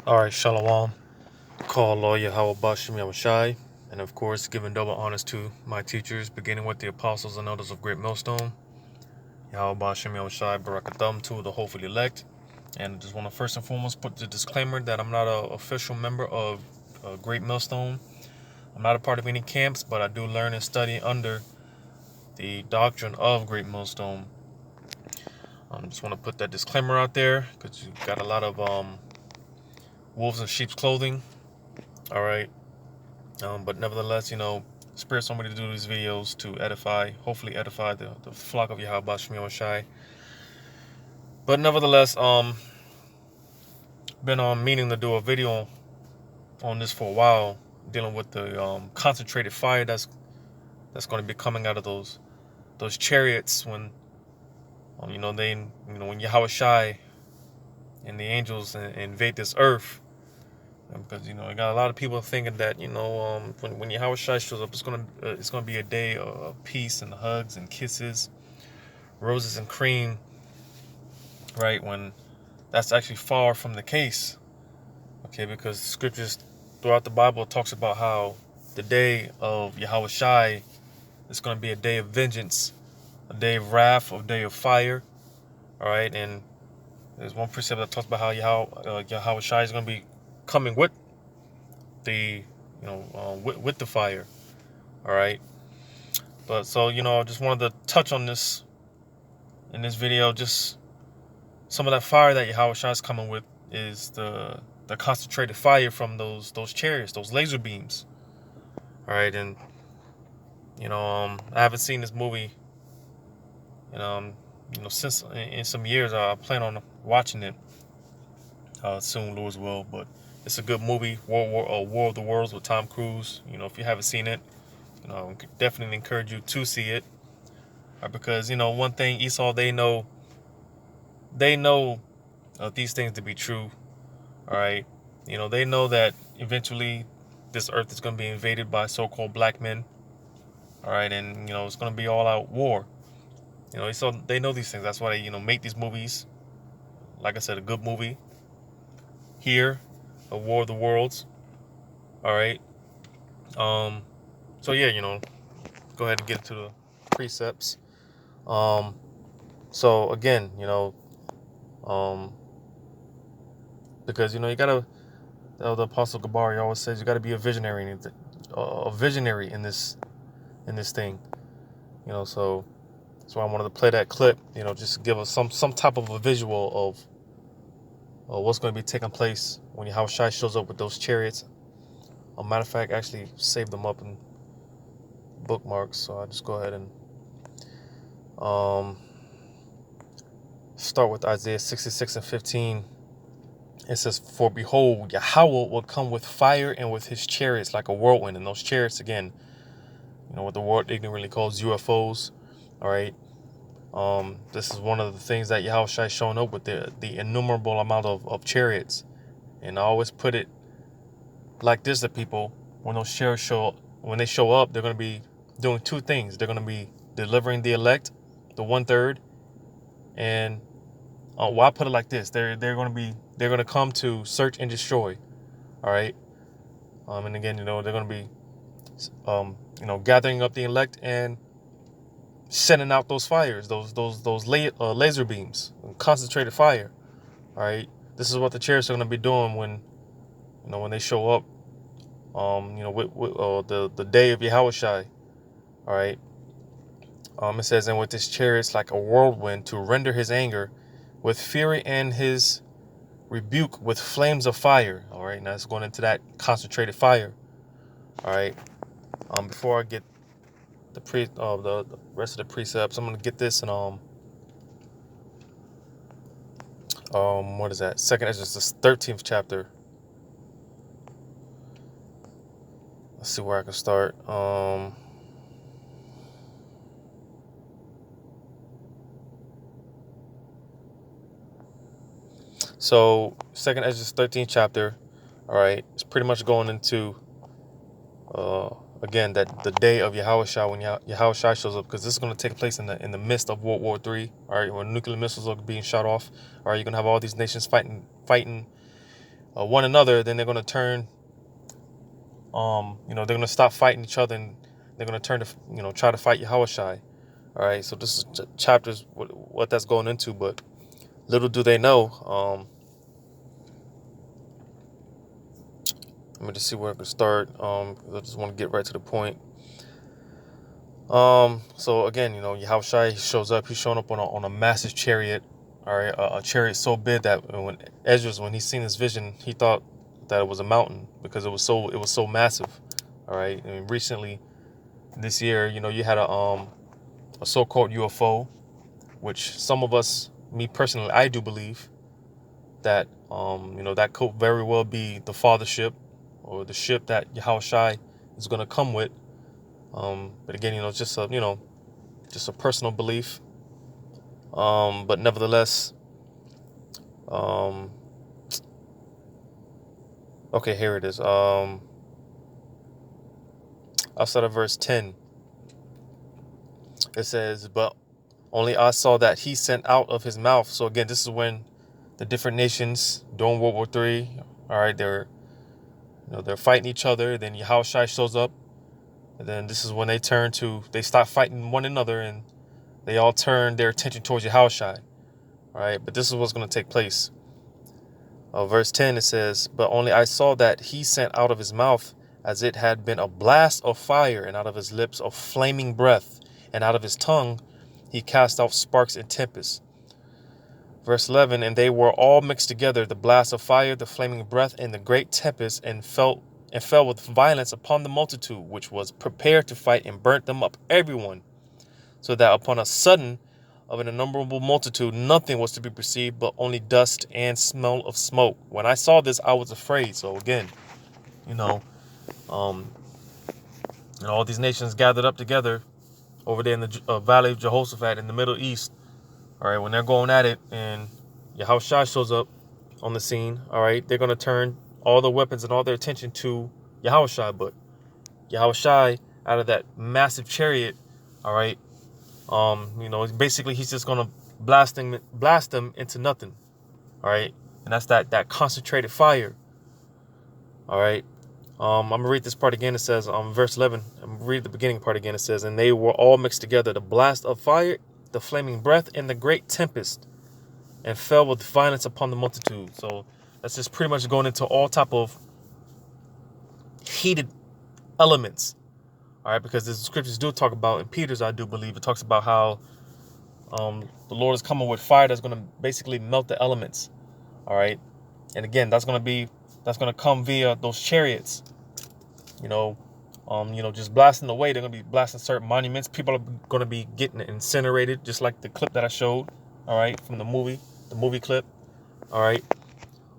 Alright, Shalom. Call lawyer Yahweh Bashim Yahushai. And of course, giving double honors to my teachers, beginning with the apostles and elders of Great Millstone. Yahweh Bashim Yahushai, Barakatham to the hopefully elect. And I just want to first and foremost put the disclaimer that I'm not an official member of Great Millstone. I'm not a part of any camps, but I do learn and study under the doctrine of Great Millstone. Just want to put that disclaimer out there because you've got a lot of wolves in sheep's clothing. All right. But nevertheless, Spirit told me to do these videos to edify, hopefully edify the flock of Yahweh Bashim Shai. But nevertheless, been meaning to do a video on this for a while, dealing with the concentrated fire that's going to be coming out of those chariots when when Yahweh Shai and the angels invade this earth. Because I got a lot of people thinking that when Yahweh Shai shows up, it's gonna be a day of peace and hugs and kisses, roses and cream, right? When that's actually far from the case. Okay, because scriptures throughout the Bible talks about how the day of Yahweh Shai is gonna be a day of vengeance, a day of wrath, a day of fire. All right, and there's one precept that talks about how Yahweh Shai is gonna be coming with the with the fire. All right, but so I just wanted to touch on this in this video. Just some of that fire that Yahweh Shai is coming with is the concentrated fire from those chariots, those laser beams. All right, and I haven't seen this movie since in some years. I plan on watching it soon, Lord's will, but it's a good movie, War of the Worlds with Tom Cruise. If you haven't seen it, I definitely encourage you to see it. Because one thing, Esau, they know these things to be true. All right, they know that eventually this earth is going to be invaded by so-called black men. All right, and it's going to be all-out war. So they know these things. That's why they make these movies. Like I said, a good movie here, a War of the Worlds. All right. So yeah, go ahead and get into the precepts. So again, because you gotta, the Apostle Gabari always says you gotta be a visionary in this thing. So that's why I wanted to play that clip. Just to give us some type of a visual of what's going to be taking place when Yahweh Shai shows up with those chariots. A matter of fact, I actually saved them up in bookmarks, so I'll just go ahead and start with Isaiah 66:15. It says, "For behold, Yahweh will come with fire and with his chariots like a whirlwind." And those chariots, again, what the world ignorantly calls UFOs. All right. This is one of the things that Yahweh Shai is showing up with the innumerable amount of chariots. And I always put it like this to people: when those chariots show up, they're going to be doing two things. They're going to be delivering the elect, the 1/3, and I put it like this: they're going to come to search and destroy. All right. And again, they're going to be gathering up the elect and sending out those fires, those laser beams, concentrated fire. All right. This is what the chariots are going to be doing when they show up. With the day of Yahweh Shai. All right. It says, "And with his chariots like a whirlwind to render his anger, with fury and his rebuke with flames of fire." All right. Now it's going into that concentrated fire. All right. Before I get the rest of the precepts, I'm gonna get this in what is that? Second Ezra, 13th chapter. Let's see where I can start. So Second Ezra 13th chapter. All right, it's pretty much going into again that the day of Yahweh Shai, when Yahweh Shai shows up, because this is going to take place in the midst of World War III. All right, when nuclear missiles are being shot off. All right, you're gonna have all these nations fighting one another, then they're going to turn, they're going to stop fighting each other, and they're going to turn to, try to fight Yahushai. All right, so this is chapters what that's going into, but little do they know. Let me just see where I can start. I just want to get right to the point. So again, Yahushai shows up. He's showing up on a massive chariot. All right, a chariot so big that when he seen this vision, he thought that it was a mountain because it was so massive. All right, and recently this year, you had a so-called UFO, which some of us, me personally, I do believe that that could very well be the father ship or the ship that Yahushai is going to come with. But again, it's just a personal belief. But nevertheless, okay, here it is. Outside of verse 10, it says, "But only I saw that he sent out of his mouth." So again, this is when the different nations during World War III, all right, they're fighting each other. Then Yahushua shows up, and then this is when they stop fighting one another, and they all turn their attention towards Yahushua. All right, but this is what's going to take place. Verse 10, it says, "But only I saw that he sent out of his mouth as it had been a blast of fire, and out of his lips a flaming breath, and out of his tongue he cast out sparks and tempests." Verse 11, "And they were all mixed together, the blast of fire, the flaming breath, and the great tempest, and fell with violence upon the multitude, which was prepared to fight, and burnt them up everyone, so that upon a sudden of an innumerable multitude, nothing was to be perceived but only dust and smell of smoke. When I saw this, I was afraid." So again, all these nations gathered up together over there in the Valley of Jehoshaphat in the Middle East. All right, when they're going at it, and Yahushua shows up on the scene, all right, they're going to turn all the weapons and all their attention to Yahushua. But Yahushua, out of that massive chariot, all right, basically he's just going to blast them into nothing. All right, and that's that concentrated fire. All right, I'm gonna read this part again. It says, verse 11. I'm gonna read the beginning part again. It says, "And they were all mixed together, the blast of fire, the flaming breath, and the great tempest, and fell with violence upon the multitude." So that's just pretty much going into all type of heated elements. All right, because the scriptures do talk about, in Peter's, I do believe, it talks about how the Lord is coming with fire that's going to basically melt the elements. All right, and again, that's going to come via those chariots. Just blasting away. They're going to be blasting certain monuments. People are going to be getting incinerated, just like the clip that I showed. All right, from the movie clip. All right,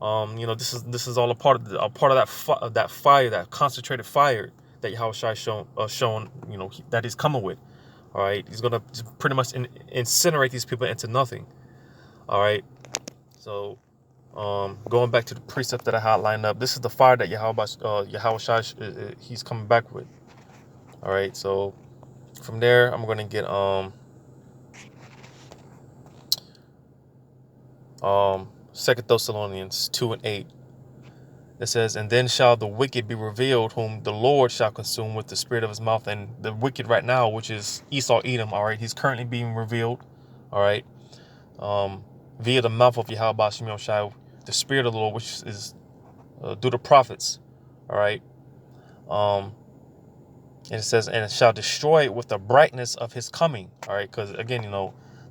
this is all a part of that fire, that concentrated fire that Yahushua shown, that he's coming with. All right, he's gonna pretty much incinerate these people into nothing. All right, so going back to the precept that I had lined up, this is the fire that Yahushua he's coming back with. All right, so from there I'm gonna get 2 Thessalonians 2:8. It says, "And then shall the wicked be revealed, whom the Lord shall consume with the spirit of his mouth." And the wicked right now, which is Esau, Edom, all right, he's currently being revealed, all right, via the mouth of Yahweh Shem Shai, the spirit of the Lord, which is through the prophets, all right. And it says, "And it shall destroy it with the brightness of his coming," all right, because again,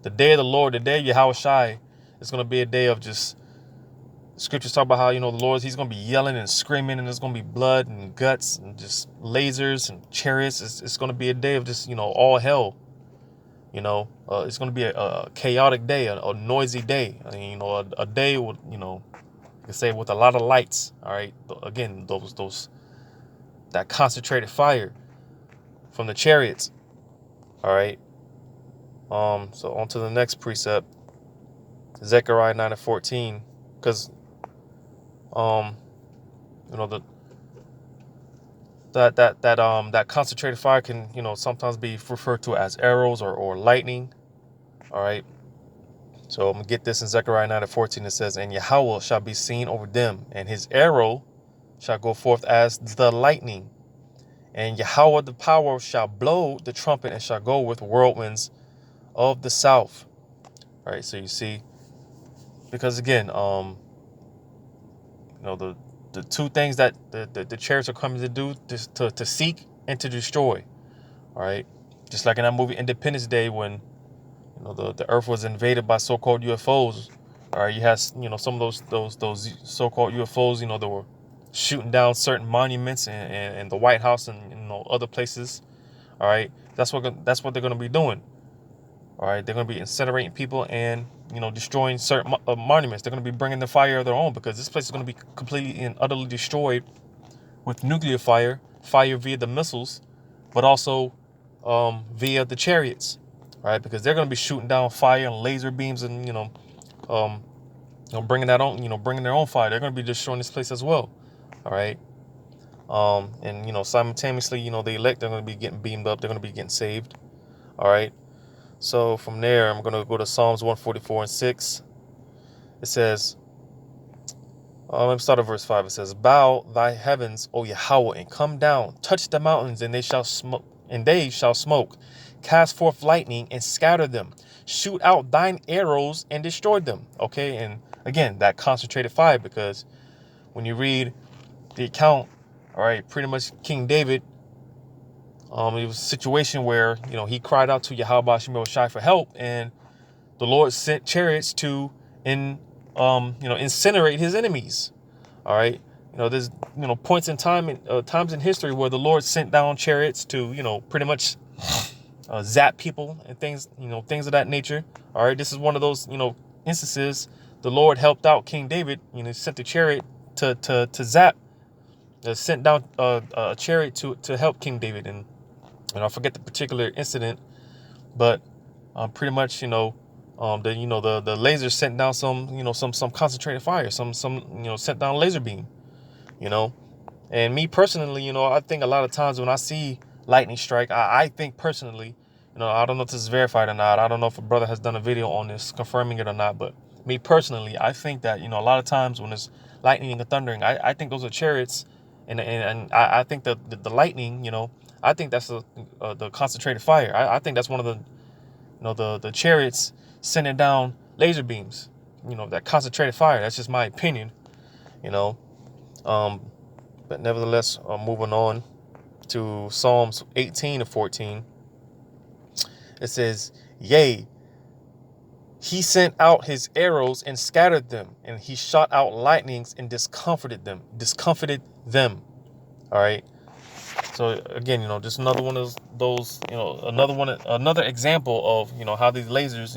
the day of the Lord, the day of Yahweh Shai, is going to be a day of just. Scriptures talk about how, the Lord, he's going to be yelling and screaming, and there's going to be blood and guts and just lasers and chariots. It's going to be a day of just, all hell. It's going to be a chaotic day, a noisy day. I mean, a day with, you can say with a lot of lights. All right. Again, that concentrated fire from the chariots. All right. So on to the next precept, Zechariah 9:14, because that concentrated fire can sometimes be referred to as arrows or lightning. All right, So I'm going to get this in Zechariah 9:14. It says, and Yahweh shall be seen over them, and his arrow shall go forth as the lightning. And Yahweh the power shall blow the trumpet and shall go with whirlwinds of the south. All right, so you see, because again, the two things that the chariots are coming to do is to seek and to destroy. All right, just like in that movie Independence Day, when the earth was invaded by so-called UFOs. All right, you had some of those so-called UFOs, that were shooting down certain monuments and the White House and other places. All right, that's what they're going to be doing. All right, they're going to be incinerating people and destroying certain monuments. They're going to be bringing the fire of their own, because this place is going to be completely and utterly destroyed with nuclear fire via the missiles, but also via the chariots. Right, because they're going to be shooting down fire and laser beams and bringing that on, bringing their own fire. They're going to be destroying this place as well. All right, and simultaneously, the elect are going to be getting beamed up. They're going to be getting saved. All right. So from there, I'm going to go to Psalms 144:6. It says, let me start at verse 5. It says, bow thy heavens, O Yahweh, and come down, touch the mountains, and they shall smoke. Cast forth lightning and scatter them. Shoot out thine arrows and destroy them. Okay, and again, that concentrated fire, because when you read the account, all right, pretty much King David, it was a situation where, he cried out to Yahweh Shemel Shai for help, and the Lord sent chariots to incinerate his enemies. All right. There's, points in times in history where the Lord sent down chariots to, pretty much zap people and things of that nature. All right. This is one of those, instances. The Lord helped out King David, sent the chariot to zap, sent down a chariot to help King David. And I forget the particular incident, but pretty much, the laser sent down some concentrated fire, some sent down laser beam, and me personally, I think a lot of times when I see lightning strike, I think personally, I don't know if this is verified or not. I don't know if a brother has done a video on this confirming it or not, but me personally, I think that, a lot of times when there's lightning and thundering, I think those are chariots, and I think that the lightning, I think that's the concentrated fire. I think that's one of the chariots sending down laser beams, that concentrated fire. That's just my opinion, but nevertheless, moving on to Psalms 18:14. It says, yea, he sent out his arrows and scattered them, and he shot out lightnings and discomfited them. All right. So again, just another one of those, another example of, how these lasers,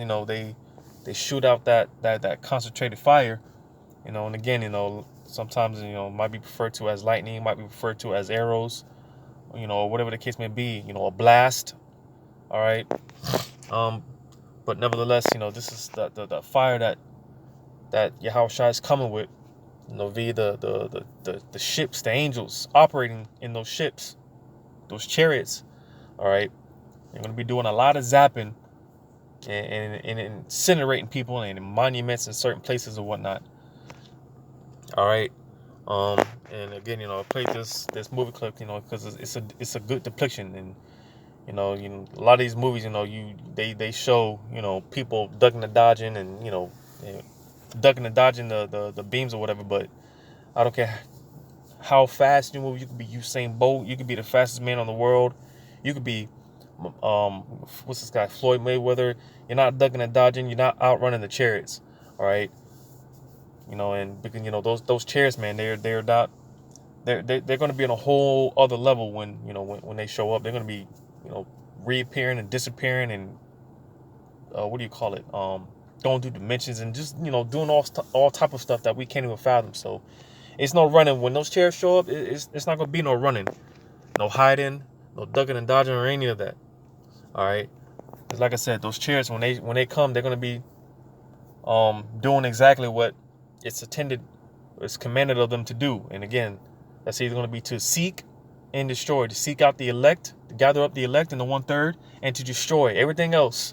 they shoot out that concentrated fire, and again, sometimes, might be referred to as lightning, might be referred to as arrows, whatever the case may be, a blast. All right. But nevertheless, this is the fire that Yahweh Shai is coming with, via the ships, the angels operating in those ships, those chariots. All right. They're going to be doing a lot of zapping and incinerating people and monuments in certain places or whatnot. All right. And again, I played this movie clip, because it's a good depiction. And a lot of these movies, they show, people ducking and dodging and, ducking and dodging the beams or whatever. But I don't care how fast you move. You could be Usain Bolt. You could be the fastest man on the world. You could be, what's this guy, Floyd Mayweather. You're not ducking and dodging. You're not outrunning the chariots. All right. And because, those chariots, man, they're not, they're going to be on a whole other level when, when they show up. They're going to be, reappearing and disappearing and, what do you call it? Going through dimensions and just, doing all type of stuff that we can't even fathom. So it's no running. When those chariots show up, it's not going to be no running, no hiding, no ducking and dodging or any of that. All right. Because like I said, those chariots, when they come, they're going to be, doing exactly what it's commanded of them to do. And again, that's either going to be to seek and destroy, to seek out the elect, to gather up the elect in the 1/3, and to destroy everything else.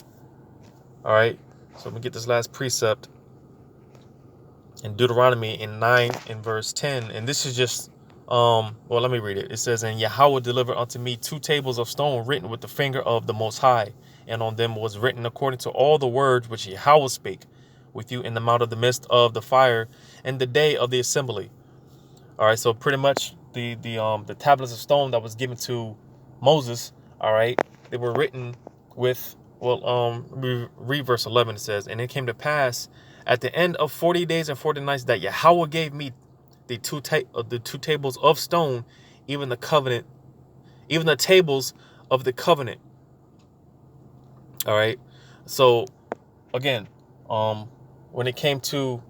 All right. So we get this last precept in Deuteronomy in 9 in verse 10. And this is just, well, let me read it. It says, and Yahweh delivered unto me 2 tables of stone written with the finger of the Most High. And on them was written according to all the words which Yahweh spake with you in the mount of the midst of the fire in the day of the assembly. All right, so pretty much the tablets of stone that was given to Moses, all right, they were written with, well, read verse 11. It says, and it came to pass at the end of 40 days and 40 nights that Yahweh gave me the two tables of stone, even the covenant, even the tables of the covenant. All right, so again, when it came to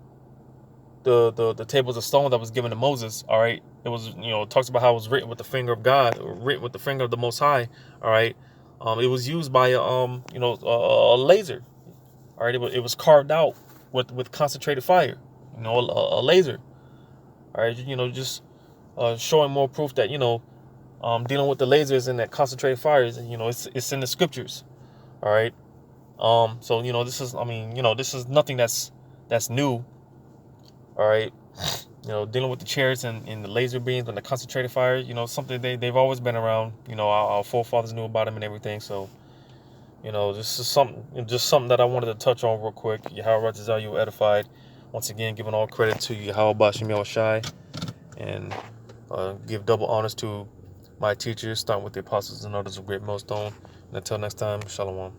the tables of stone that was given to Moses, all right, it was, it talks about how it was written with the finger of God, or written with the finger of the Most High, all right. It was used by a laser, all right. It was carved out with concentrated fire, a laser, all right. Just showing more proof that dealing with the lasers and that concentrated fires, it's in the scriptures, all right. So this is, this is nothing that's new. All right, dealing with the chariots and the laser beams and the concentrated fire, something they've always been around. Our forefathers knew about them and everything. So, this is something that I wanted to touch on real quick. Yahweh Razazal, you were edified. Once again, giving all credit to Yahweh Bashim Yahushai, and give double honors to my teachers, starting with the apostles and others of great millstone. And until next time, shalom.